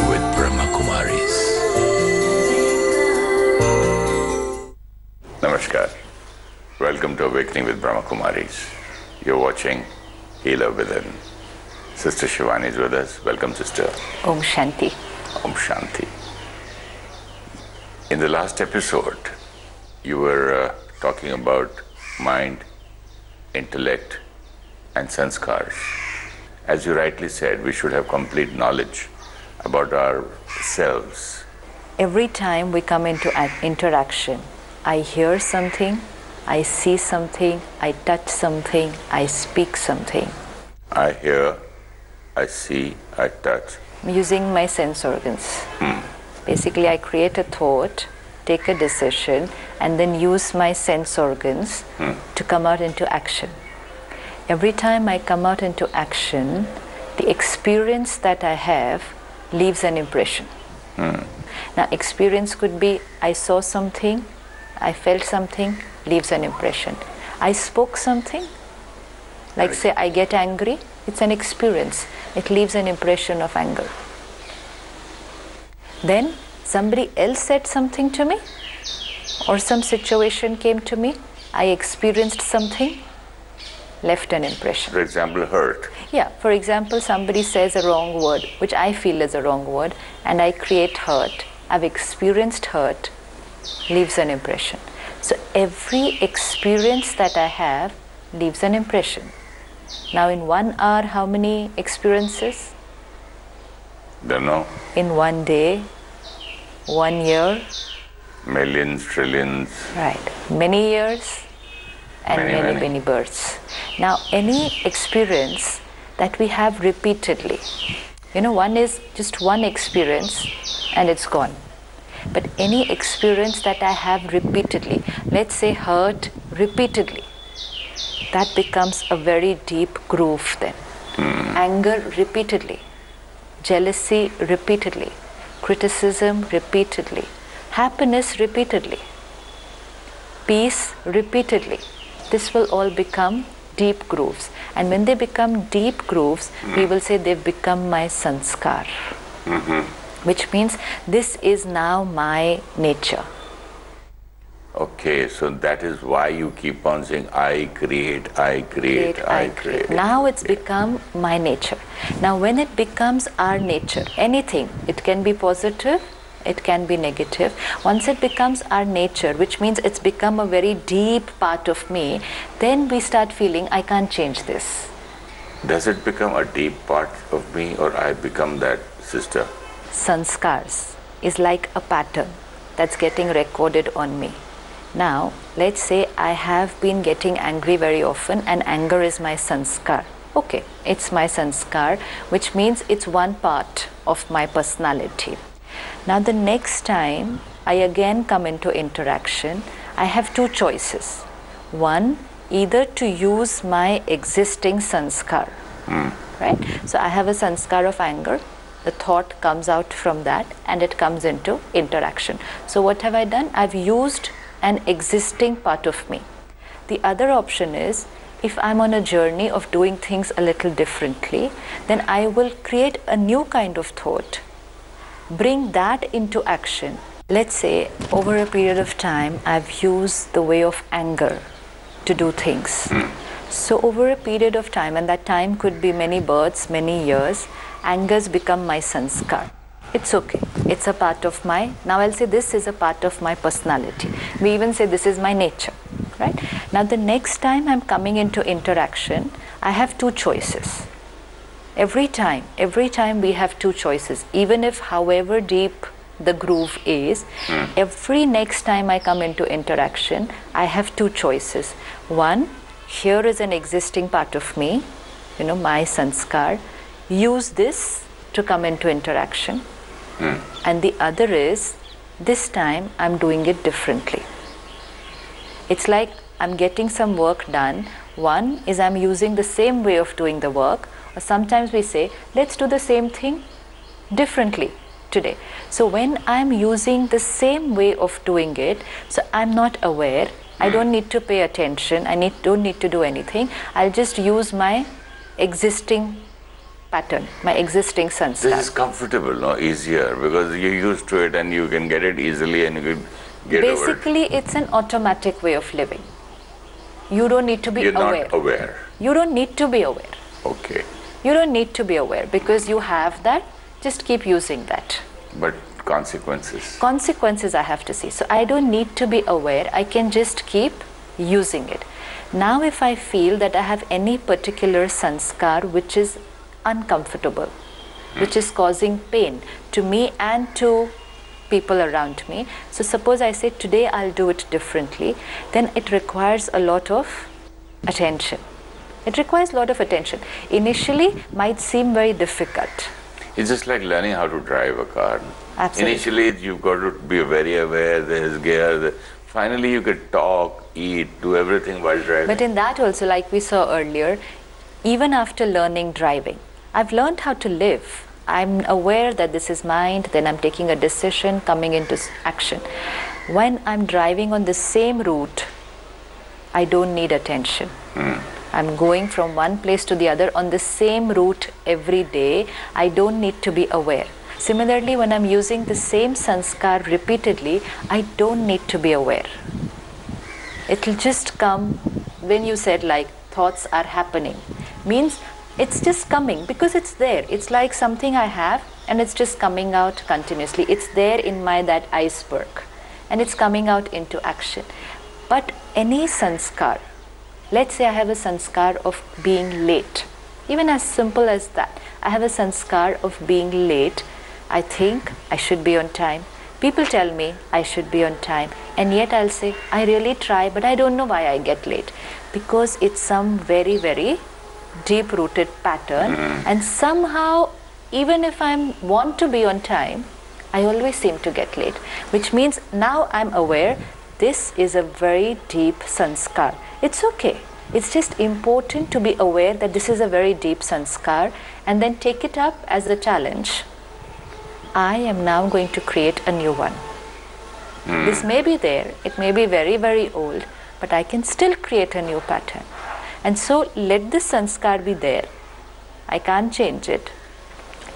with Brahmakumaris. Namaskar. Welcome to Awakening with Brahmakumaris. You're watching Healer Within. Sister Shivani is with us. Welcome, sister. Om Shanti. Om Shanti. In the last episode, you were talking about mind, intellect, and sanskars. As you rightly said, we should have complete knowledge about ourselves. Every time we come into interaction, I hear something, I see something, I touch something, I speak something. I hear, I see, I touch. I'm using my sense organs. Basically, I create a thought, take a decision, and then use my sense organs to come out into action. Every time I come out into action, the experience that I have leaves an impression. Now, experience could be I saw something, I felt something, leaves an impression. I spoke something, like say I get angry, it's an experience. It leaves an impression of anger. Then somebody else said something to me, or some situation came to me, I experienced something, left an impression. For example, hurt. Yeah, for example, somebody says a wrong word, which I feel is a wrong word, and I create hurt. I've experienced hurt, leaves an impression. So every experience that I have leaves an impression. Now in 1 hour, how many experiences? Don't know. In 1 day, 1 year? Millions, trillions. Right. Many years and many births. Now any experience that we have repeatedly, one is just one experience and it's gone. But any experience that I have repeatedly, let's say hurt repeatedly, that becomes a very deep groove then. Anger repeatedly, jealousy repeatedly, criticism repeatedly, happiness repeatedly, peace repeatedly. This will all become deep grooves. And when they become deep grooves, we will say they've become my sanskar. Which means this is now my nature. Okay, so that is why you keep on saying, I create, I create, I create. Now it's become my nature. Now when it becomes our nature, anything, it can be positive, it can be negative. Once it becomes our nature, which means it's become a very deep part of me, then we start feeling, I can't change this. Does it become a deep part of me, or I become that, sister? Sanskars is like a pattern that's getting recorded on me. Now, let's say I have been getting angry very often and anger is my sanskar. Okay, it's my sanskar, which means it's one part of my personality. Now, the next time I again come into interaction, I have two choices. One, either to use my existing sanskar, right? So I have a sanskar of anger. The thought comes out from that and it comes into interaction. So what have I done? I've used an existing part of me. The other option is, if I'm on a journey of doing things a little differently, then I will create a new kind of thought, bring that into action. Let's say over a period of time, I've used the way of anger to do things. So over a period of time, and that time could be many births, many years, anger's become my sanskar. It's okay. It's a part of my, now I'll say this is a part of my personality. We even say this is my nature, right? Now the next time I'm coming into interaction, I have two choices. Every time we have two choices. Even if however deep the groove is, every next time I come into interaction, I have two choices. One, here is an existing part of me, my sanskar. Use this to come into interaction. And the other is, this time I'm doing it differently. It's like I'm getting some work done. One is I'm using the same way of doing the work, or sometimes we say, let's do the same thing differently today. So when I'm using the same way of doing it, so I'm not aware, I don't need to pay attention, don't need to do anything. I'll just use my existing pattern, my existing sanskar. This is comfortable, no? Easier, because you're used to it and you can get it easily and you can get over it. Basically, it's an automatic way of living. You don't need to be aware. You're not aware. You don't need to be aware. Okay. You don't need to be aware because you have that. Just keep using that. But consequences? Consequences I have to see. So I don't need to be aware. I can just keep using it. Now if I feel that I have any particular sanskar which is uncomfortable, which is causing pain to me and to people around me. So suppose I say today I'll do it differently, then it requires a lot of attention. It requires a lot of attention. Initially might seem very difficult. It's just like learning how to drive a car. Absolutely. Initially you've got to be very aware, there's gear, finally you can talk, eat, do everything while driving. But in that also, like we saw earlier, even after learning driving, I've learned how to live. I'm aware that this is mind, then I'm taking a decision, coming into action. When I'm driving on the same route, I don't need attention. I'm going from one place to the other on the same route every day. I don't need to be aware. Similarly, when I'm using the same sanskar repeatedly, I don't need to be aware. It'll just come when you said like thoughts are happening. Means it's just coming because it's there. It's like something I have and it's just coming out continuously. It's there in my that iceberg and it's coming out into action. But any sanskar, let's say I have a sanskar of being late, even as simple as that. I have a sanskar of being late. I think I should be on time. People tell me I should be on time, and yet I'll say, I really try, but I don't know why I get late. Because it's some very, very deep-rooted pattern, and somehow, even if I want to be on time, I always seem to get late. Which means now I'm aware this is a very deep sanskar. It's okay. It's just important to be aware that this is a very deep sanskar, and then take it up as a challenge. I am now going to create a new one. This may be there, it may be very, very old, but I can still create a new pattern. And so let this sanskar be there. I can't change it.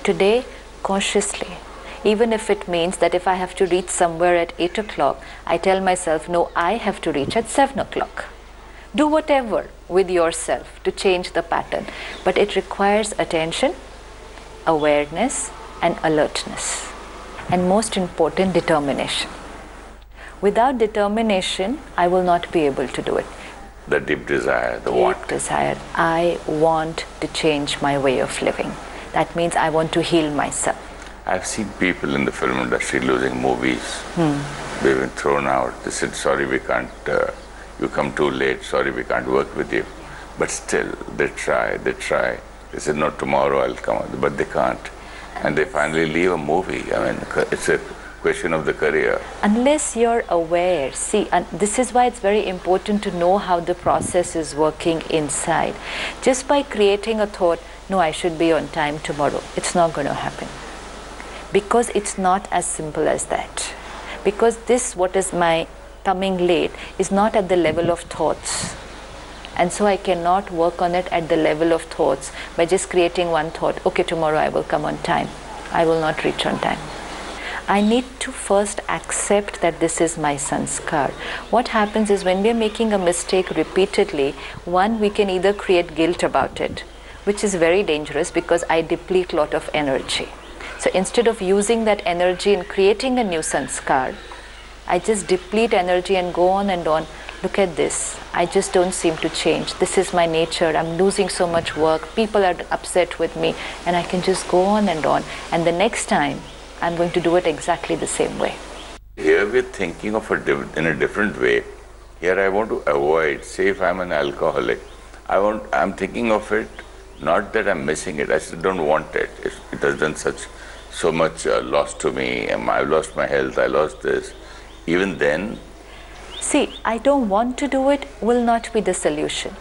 Today, consciously, even if it means that if I have to reach somewhere at 8 o'clock, I tell myself, no, I have to reach at 7 o'clock. Do whatever with yourself to change the pattern, but it requires attention, awareness, and alertness, and most important, determination. Without determination, I will not be able to do it. The deep desire, the want. Deep desire. I want to change my way of living. That means I want to heal myself. I've seen people in the film industry losing movies. They've been thrown out. They said, sorry, we can't, you come too late, sorry, we can't work with you. But still, they try. They said, no, tomorrow I'll come out, but they can't. And they finally leave a movie. I mean, it's a question of the career. Unless you're aware, see, and this is why it's very important to know how the process is working inside. Just by creating a thought, no, I should be on time tomorrow, it's not going to happen. Because it's not as simple as that. Because this, what is my coming late, is not at the level of thoughts. And so I cannot work on it at the level of thoughts by just creating one thought, okay, tomorrow I will come on time. I will not reach on time. I need to first accept that this is my sanskar. What happens is when we are making a mistake repeatedly, one, we can either create guilt about it, which is very dangerous because I deplete a lot of energy. So instead of using that energy in creating a new sanskar, I just deplete energy and go on and on. Look at this. I just don't seem to change. This is my nature. I'm losing so much work. People are upset with me. And I can just go on and on. And the next time, I'm going to do it exactly the same way. Here we're thinking of in a different way. Here I want to avoid, say if I'm an alcoholic, I'm thinking of it, not that I'm missing it. I still don't want it. It has done so much loss to me. I've lost my health. I lost this. Even then, see, I don't want to do it will not be the solution.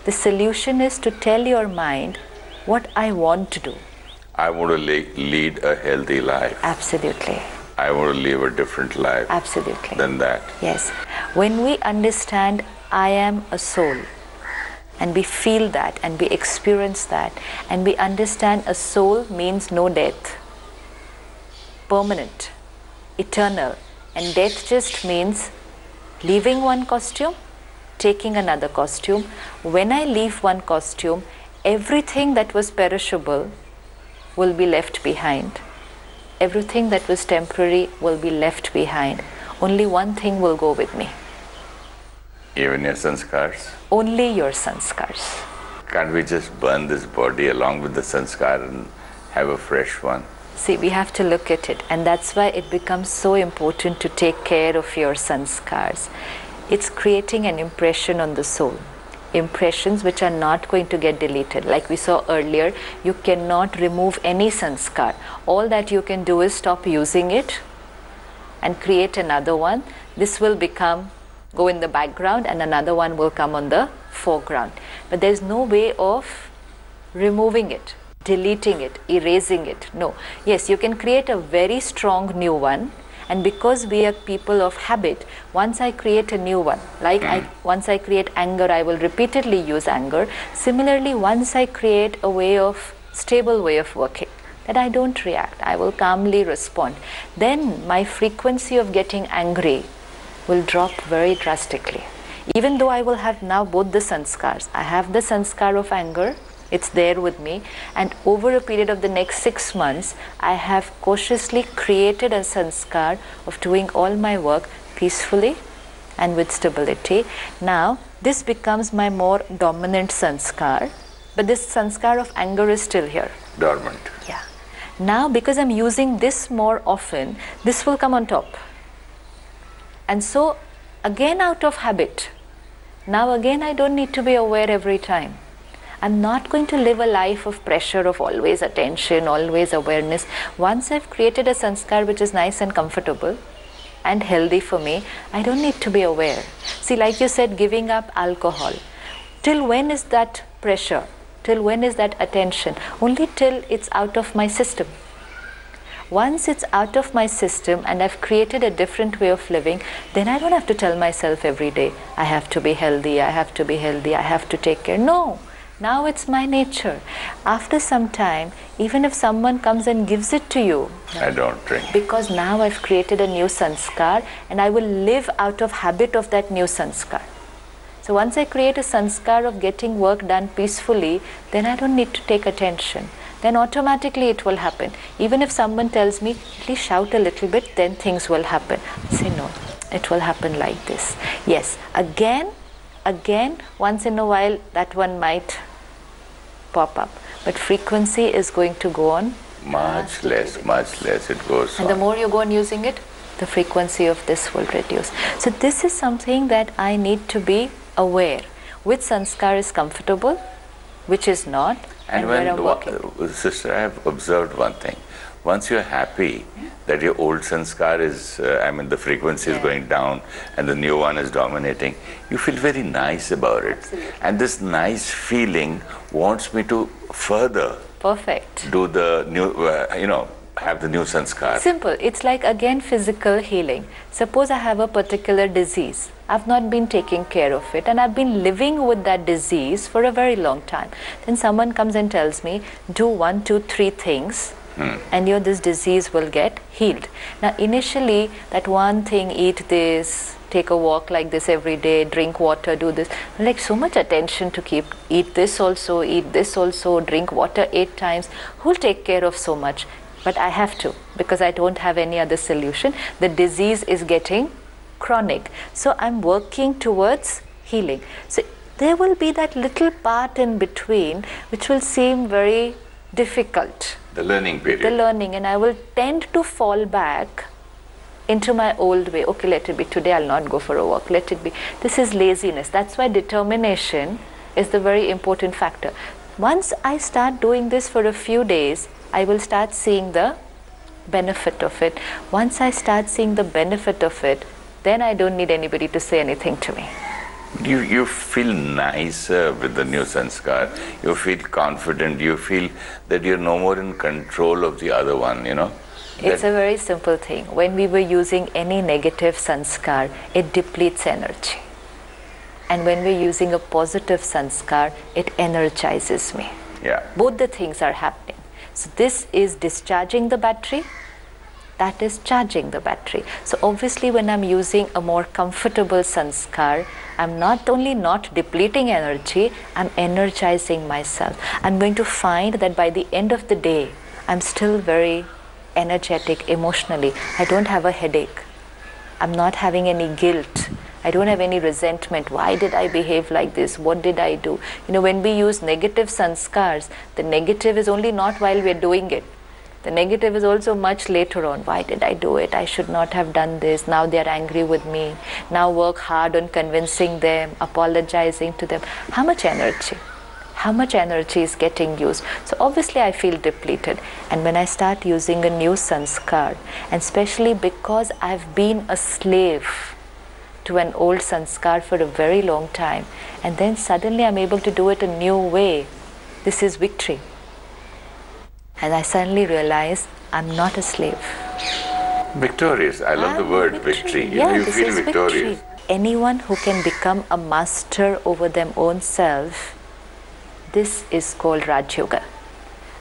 The solution is to tell your mind what I want to do. I want to lead a healthy life. Absolutely. I want to live a different life. Absolutely. Than that. Yes. When we understand I am a soul and we feel that and we experience that and we understand a soul means no death, permanent, eternal, and death just means leaving one costume, taking another costume. When I leave one costume, everything that was perishable will be left behind. Everything that was temporary will be left behind. Only one thing will go with me. Even your sanskars? Only your sanskars. Can't we just burn this body along with the sanskar and have a fresh one? See, we have to look at it, and that's why it becomes so important to take care of your sanskars. It's creating an impression on the soul. Impressions which are not going to get deleted. Like we saw earlier, you cannot remove any sanskar. All that you can do is stop using it and create another one. This will go in the background and another one will come on the foreground. But there's no way of removing it, deleting it, erasing it. No. Yes, you can create a very strong new one. And because we are people of habit, once I create a new one, once I create anger, I will repeatedly use anger. Similarly, once I create a stable way of working, that I don't react, I will calmly respond, then my frequency of getting angry will drop very drastically. Even though I will have now both the sanskars, I have the sanskar of anger, it's there with me, and over a period of the next 6 months, I have cautiously created a sanskar of doing all my work peacefully and with stability. Now, this becomes my more dominant sanskar, but this sanskar of anger is still here. Dormant. Yeah. Now, because I'm using this more often, this will come on top. And so, again out of habit, now again I don't need to be aware every time. I'm not going to live a life of pressure, of always attention, always awareness. Once I've created a sanskar which is nice and comfortable and healthy for me, I don't need to be aware. See, like you said, giving up alcohol. Till when is that pressure? Till when is that attention? Only till it's out of my system. Once it's out of my system and I've created a different way of living, then I don't have to tell myself every day, I have to be healthy, I have to be healthy, I have to take care. No. Now it's my nature. After some time, even if someone comes and gives it to you, I don't drink. Because now I've created a new sanskar and I will live out of habit of that new sanskar. So once I create a sanskar of getting work done peacefully, then I don't need to take attention. Then automatically it will happen. Even if someone tells me, please shout a little bit, then things will happen. I say no, it will happen like this. Yes, again, once in a while that one might pop up, but frequency is going to go on much less it goes and on. The more you go on using it, the frequency of this will reduce. So this is something that I need to be aware. Which sanskar is comfortable, which is not, and where I'm working. Sister, I have observed one thing. Once you're happy that your old sanskar is, the frequency is going down and the new one is dominating, you feel very nice about it. Absolutely. And this nice feeling wants me to further do the new, have the new sanskar. Simple. It's like, again, physical healing. Suppose I have a particular disease. I've not been taking care of it and I've been living with that disease for a very long time. Then someone comes and tells me, do 1, 2, 3 things. And this disease will get healed. Now initially that one thing, eat this, take a walk like this every day, drink water, do this, like so much attention to keep, eat this also, drink water 8 times, who'll take care of so much? But I have to, because I don't have any other solution. The disease is getting chronic. So I'm working towards healing. So there will be that little part in between which will seem very difficult. The learning period. The learning, and I will tend to fall back into my old way. Okay, let it be. Today I'll not go for a walk. Let it be. This is laziness. That's why determination is the very important factor. Once I start doing this for a few days, I will start seeing the benefit of it. Once I start seeing the benefit of it, then I don't need anybody to say anything to me. You feel nicer with the new sanskar. You feel confident. You feel that you're no more in control of the other one, It's a very simple thing. When we were using any negative sanskar, it depletes energy. and when we're using a positive sanskar, it energizes me. Yeah. Both the things are happening. So this is discharging the battery, that is charging the battery. So obviously when I'm using a more comfortable sanskar, I'm not only not depleting energy, I'm energizing myself. I'm going to find that by the end of the day, I'm still very energetic emotionally. I don't have a headache. I'm not having any guilt. I don't have any resentment. Why did I behave like this? What did I do? You know, when we use negative sanskars, the negative is only not while we're doing it. The negative is also much later on. Why did I do it? I should not have done this. Now they're angry with me. Now work hard on convincing them, apologizing to them. How much energy? How much energy is getting used? So obviously I feel depleted. And when I start using a new sanskar, and especially because I've been a slave to an old sanskar for a very long time, and then suddenly I'm able to do it a new way, this is victory. And I suddenly realize I'm not a slave. Victorious. I love the word victory. Yeah, You this feel is victorious. victory. Anyone who can become a master over their own self, this is called Raj Yoga.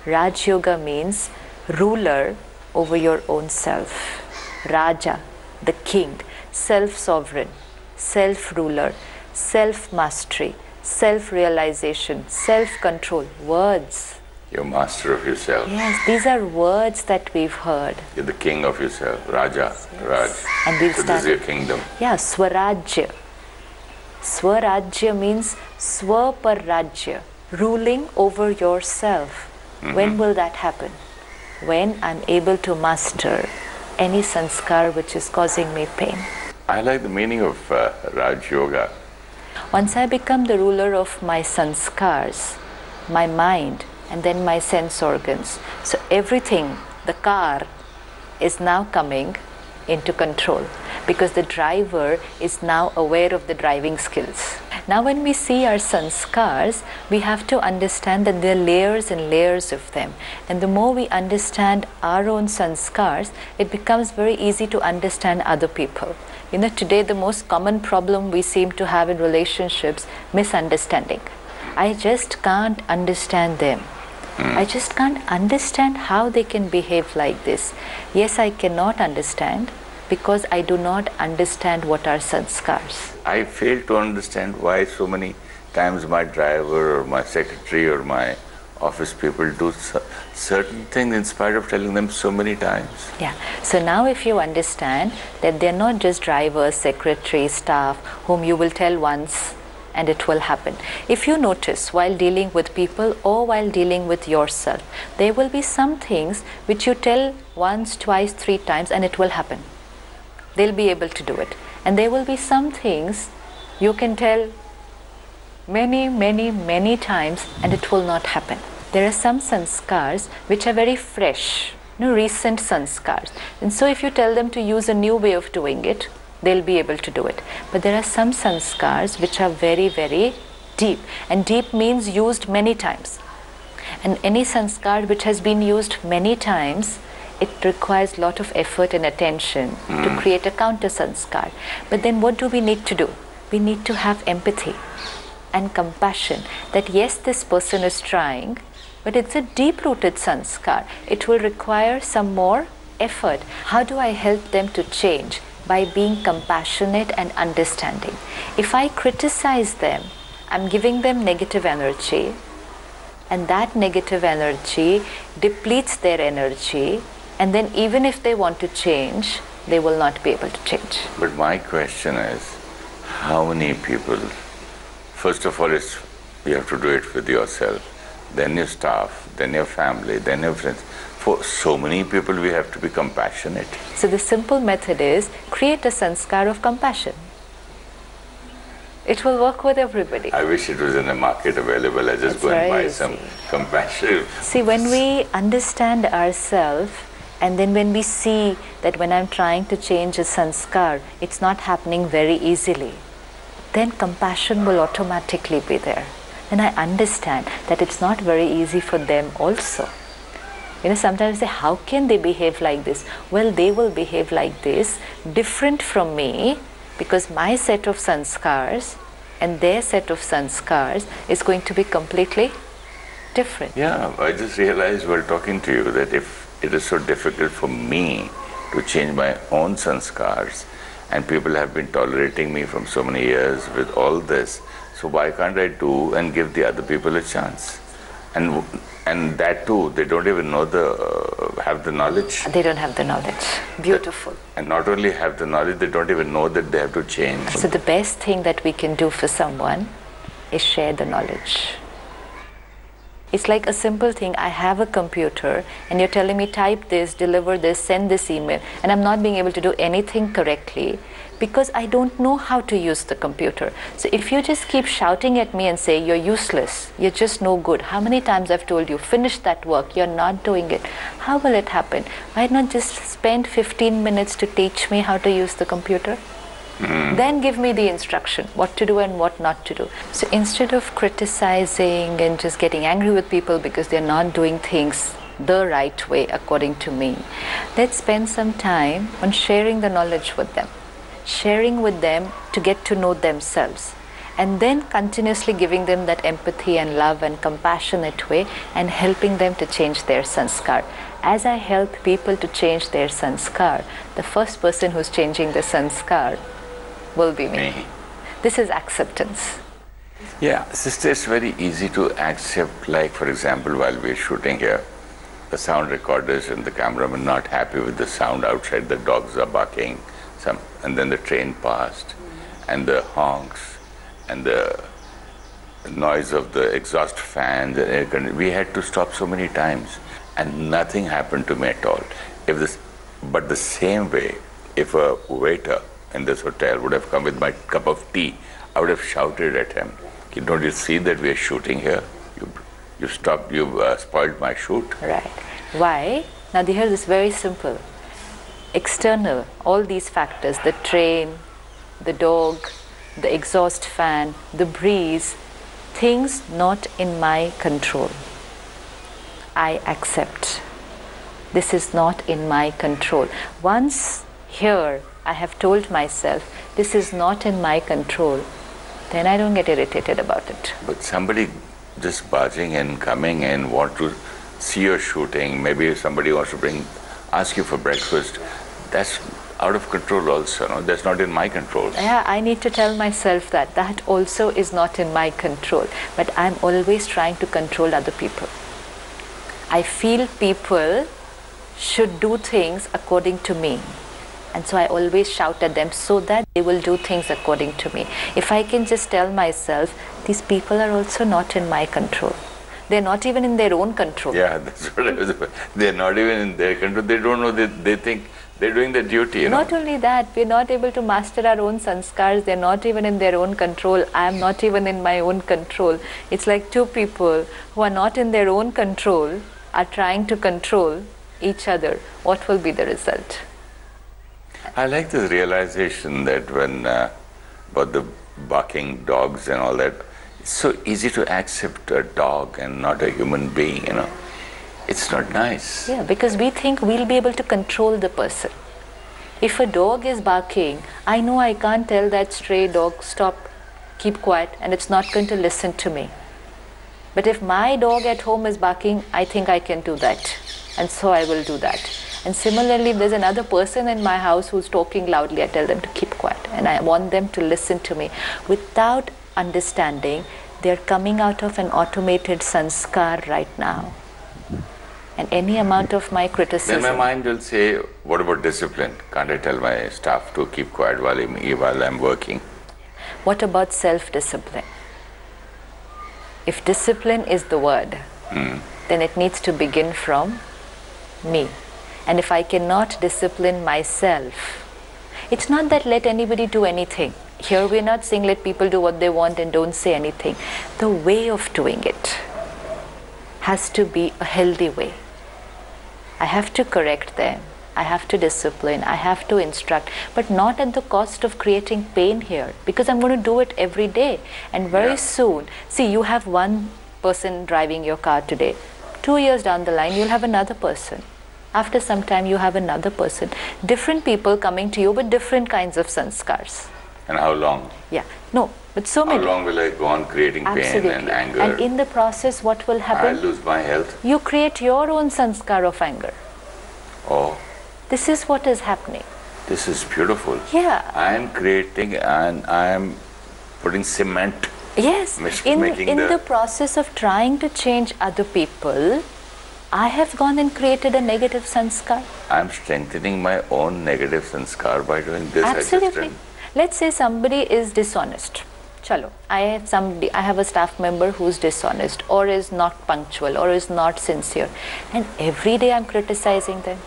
Raj Yoga means ruler over your own self. Raja, the king, self-sovereign, self-ruler, self-mastery, self-realization, self-control, words. You're master of yourself. Yes, these are words that we've heard. You're the king of yourself. Raja, Raj. And we'll So start. this is your kingdom. Yeah, Swarajya. Swarajya means Swaparajya, ruling over yourself. When will that happen? When I'm able to master any sanskar which is causing me pain. I like the meaning of Raj Yoga. Once I become the ruler of my sanskars, my mind, and then my sense organs, so everything, the car, is now coming into control because the driver is now aware of the driving skills. Now when we see our sanskars, we have to understand that there are layers and layers of them. And the more we understand our own sanskars, it becomes very easy to understand other people. You know, today the most common problem we seem to have in relationships, misunderstanding. I just can't understand them. I just can't understand how they can behave like this. Yes, I cannot understand because I do not understand what are sanskars. I fail to understand why so many times my driver or my secretary or my office people do certain things in spite of telling them so many times. Yeah. So now if you understand that they're not just drivers, secretaries, staff whom you will tell once and it will happen. If you notice while dealing with people or while dealing with yourself, there will be some things which you tell once, twice, 3 times and it will happen. They'll be able to do it. And there will be some things you can tell many, many, many times and it will not happen. There are some sanskars which are very fresh, recent sanskars. And so if you tell them to use a new way of doing it, they'll be able to do it. But there are some sanskars which are very, very deep. And deep means used many times. And any sanskar which has been used many times, it requires a lot of effort and attention to create a counter sanskar. But then what do we need to do? We need to have empathy and compassion that yes, this person is trying, but it's a deep-rooted sanskar. It will require some more effort. How do I help them to change? By being compassionate and understanding. If I criticize them, I'm giving them negative energy, and that negative energy depletes their energy, and then even if they want to change, they will not be able to change. But my question is, how many people, first of all, you have to do it with yourself, then your staff, then your family, then your friends. For so many people, we have to be compassionate. So the simple method is create a sanskar of compassion. It will work with everybody. I wish it was in the market available. I just go and buy some compassion. See, when we understand ourselves, and then when we see that when I'm trying to change a sanskar, it's not happening very easily, then compassion will automatically be there. And I understand that it's not very easy for them also. You know, sometimes they say, how can they behave like this? Well, they will behave like this, different from me, because my set of sanskars and their set of sanskars is going to be completely different. Yeah, I just realized while talking to you that if it is so difficult for me to change my own sanskars, and people have been tolerating me from so many years with all this, so why can't I do and give the other people a chance? And that too, they don't even know have the knowledge. They don't have the knowledge. Beautiful. And not only have the knowledge, they don't even know that they have to change. So the best thing that we can do for someone is share the knowledge. It's like a simple thing. I have a computer and you're telling me type this, deliver this, send this email, and I'm not being able to do anything correctly because I don't know how to use the computer. So if you just keep shouting at me and say you're useless, you're just no good. How many times I've told you, finish that work, you're not doing it. How will it happen? Why not just spend 15 minutes to teach me how to use the computer? Then give me the instruction, what to do and what not to do. So instead of criticizing and just getting angry with people because they're not doing things the right way according to me, let's spend some time on sharing the knowledge with them. Sharing with them to get to know themselves. And then continuously giving them that empathy and love and compassionate way and helping them to change their sanskar. As I help people to change their sanskar, the first person who's changing the sanskar will be me. This is acceptance. Yeah, sister, it's very easy to accept, like for example, while we're shooting here, the sound recorders and the cameraman not happy with the sound outside, the dogs are barking, and then the train passed, and the honks, and the noise of the exhaust fans, and air conditioning. We had to stop so many times, and nothing happened to me at all. But the same way, if a waiter in this hotel would have come with my cup of tea, I would have shouted at him, "Don't you see that we are shooting here? You've spoiled my shoot." Right. Why? Now here this is very simple. External, all these factors, the train, the dog, the exhaust fan, the breeze, things not in my control. I accept. This is not in my control. Once here I have told myself, this is not in my control, then I don't get irritated about it. But somebody just barging in, coming in, want to see your shooting, maybe somebody wants to ask you for breakfast, that's out of control also, no? That's not in my control. Yeah, I need to tell myself that also is not in my control. But I'm always trying to control other people. I feel people should do things according to me. And so I always shout at them so that they will do things according to me. If I can just tell myself, these people are also not in my control. They're not even in their own control. Yeah, that's what I was. They're not even in their control. They don't know, they think they're doing their duty, you know. Not only that, we're not able to master our own sanskars. They're not even in their own control. I'm not even in my own control. It's like two people who are not in their own control are trying to control each other. What will be the result? I like this realization that when about the barking dogs and all that, it's so easy to accept a dog and not a human being, you know. It's not nice. Yeah, because we think we'll be able to control the person. If a dog is barking, I know I can't tell that stray dog, stop, keep quiet, and it's not going to listen to me. But if my dog at home is barking, I think I can do that. And so I will do that. And similarly, if there's another person in my house who's talking loudly, I tell them to keep quiet. And I want them to listen to me. Without understanding, they're coming out of an automated sanskar right now. And any amount of my criticism... Then my mind will say, what about discipline? Can't I tell my staff to keep quiet while I'm working? What about self-discipline? If discipline is the word, then it needs to begin from me. And if I cannot discipline myself, it's not that let anybody do anything. Here we're not saying let people do what they want and don't say anything. The way of doing it has to be a healthy way. I have to correct them. I have to discipline. I have to instruct, but not at the cost of creating pain here, because I'm going to do it every day. And very soon, see, you have one person driving your car today. 2 years down the line, you'll have another person. After some time, you have another person. Different people coming to you with different kinds of sanskars. And how long? Yeah. No, But so many. How long will I go on creating pain and anger? And in the process, what will happen? I'll lose my health. You create your own sanskar of anger. Oh. This is what is happening. This is beautiful. Yeah. I am creating and I am putting cement. Yes. In the process of trying to change other people, I have gone and created a negative sanskar. I am strengthening my own negative sanskar by doing this. Absolutely. Let's say somebody is dishonest. Chalo, I have a staff member who's dishonest or is not punctual or is not sincere, and every day I'm criticizing them.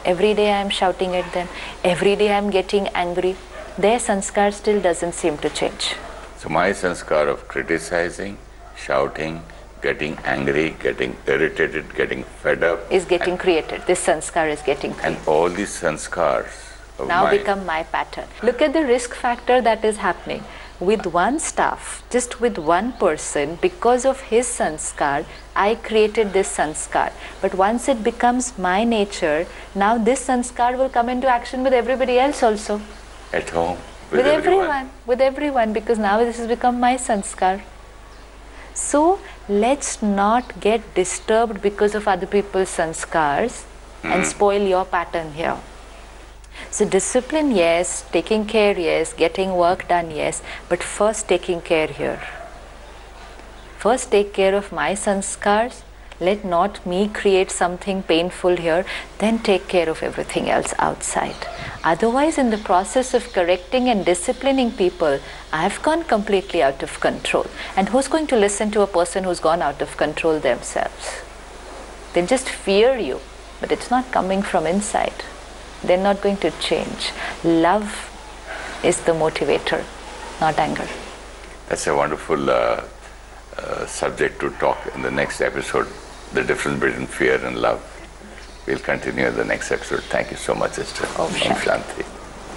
Every day I'm shouting at them. Every day I'm getting angry. Their sanskar still doesn't seem to change. So my sanskar of criticizing, shouting, getting angry, getting irritated, getting fed up is getting created. This sanskar is getting created. And all these sanskars now become my pattern. Look at the risk factor that is happening. With one staff, just with one person, because of his sanskar, I created this sanskar. But once it becomes my nature, now this sanskar will come into action with everybody else also. At home, with everyone. With everyone, because now this has become my sanskar. So let's not get disturbed because of other people's sanskars and spoil your pattern here. So discipline, yes, taking care, yes, getting work done, yes, but first taking care here. First take care of my sanskars, let not me create something painful here, then take care of everything else outside. Otherwise, in the process of correcting and disciplining people, I've gone completely out of control. And who's going to listen to a person who's gone out of control themselves? They just fear you, but it's not coming from inside. They're not going to change. Love is the motivator, not anger. That's a wonderful subject to talk in the next episode, the difference between fear and love. We'll continue in the next episode. Thank you so much, Esther. Om Shanti.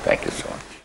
Thank you so much.